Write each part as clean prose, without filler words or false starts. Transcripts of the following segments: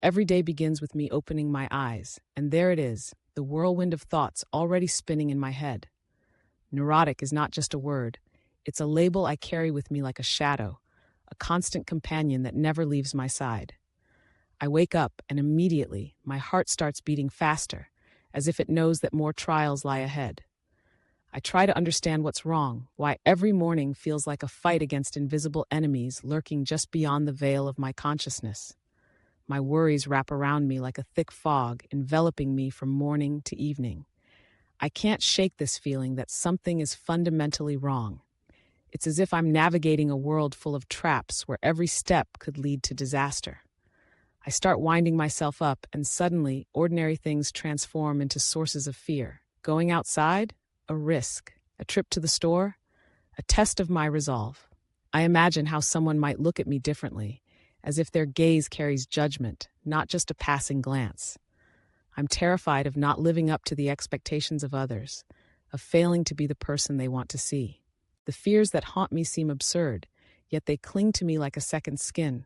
Every day begins with me opening my eyes, and there it is, the whirlwind of thoughts already spinning in my head. Neurotic is not just a word, it's a label I carry with me like a shadow, a constant companion that never leaves my side. I wake up, and immediately, my heart starts beating faster, as if it knows that more trials lie ahead. I try to understand what's wrong, why every morning feels like a fight against invisible enemies lurking just beyond the veil of my consciousness. My worries wrap around me like a thick fog, enveloping me from morning to evening. I can't shake this feeling that something is fundamentally wrong. It's as if I'm navigating a world full of traps where every step could lead to disaster. I start winding myself up, and suddenly, ordinary things transform into sources of fear. Going outside? A risk. A trip to the store? A test of my resolve. I imagine how someone might look at me differently, as if their gaze carries judgment, not just a passing glance. I'm terrified of not living up to the expectations of others, of failing to be the person they want to see. The fears that haunt me seem absurd, yet they cling to me like a second skin.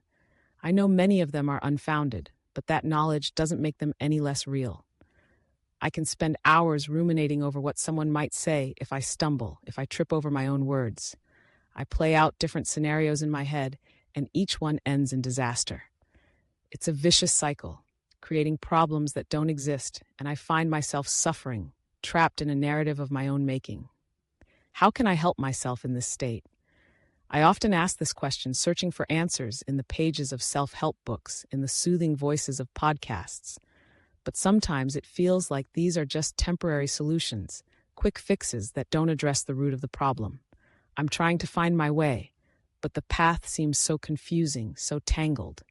I know many of them are unfounded, but that knowledge doesn't make them any less real. I can spend hours ruminating over what someone might say if I stumble, if I trip over my own words. I play out different scenarios in my head, and each one ends in disaster. It's a vicious cycle, creating problems that don't exist, and I find myself suffering, trapped in a narrative of my own making. How can I help myself in this state? I often ask this question, searching for answers in the pages of self-help books, in the soothing voices of podcasts. But sometimes it feels like these are just temporary solutions, quick fixes that don't address the root of the problem. I'm trying to find my way, but the path seems so confusing, so tangled.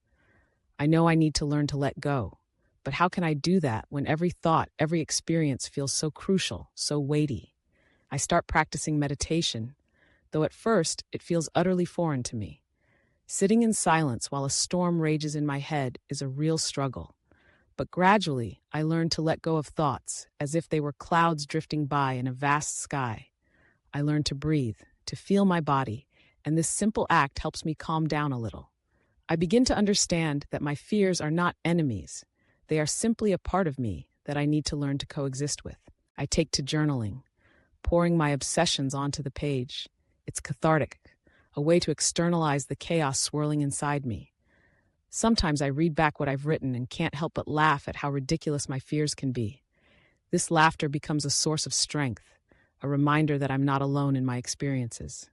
I know I need to learn to let go, but how can I do that when every thought, every experience feels so crucial, so weighty? I start practicing meditation, though at first it feels utterly foreign to me. Sitting in silence while a storm rages in my head is a real struggle. But gradually, I learned to let go of thoughts, as if they were clouds drifting by in a vast sky. I learned to breathe, to feel my body, and this simple act helps me calm down a little. I begin to understand that my fears are not enemies. They are simply a part of me that I need to learn to coexist with. I take to journaling, pouring my obsessions onto the page. It's cathartic, a way to externalize the chaos swirling inside me. Sometimes I read back what I've written and can't help but laugh at how ridiculous my fears can be. This laughter becomes a source of strength, a reminder that I'm not alone in my experiences.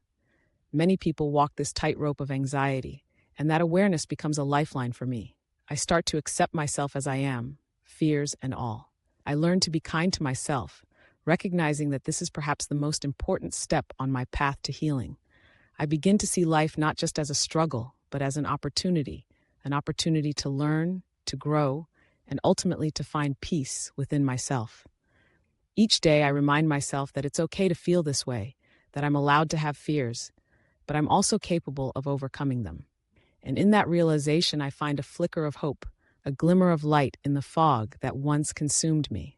Many people walk this tightrope of anxiety, and that awareness becomes a lifeline for me. I start to accept myself as I am, fears and all. I learn to be kind to myself, recognizing that this is perhaps the most important step on my path to healing. I begin to see life not just as a struggle, but as an opportunity to learn, to grow, and ultimately to find peace within myself. Each day I remind myself that it's okay to feel this way, that I'm allowed to have fears, but I'm also capable of overcoming them. And in that realization, I find a flicker of hope, a glimmer of light in the fog that once consumed me.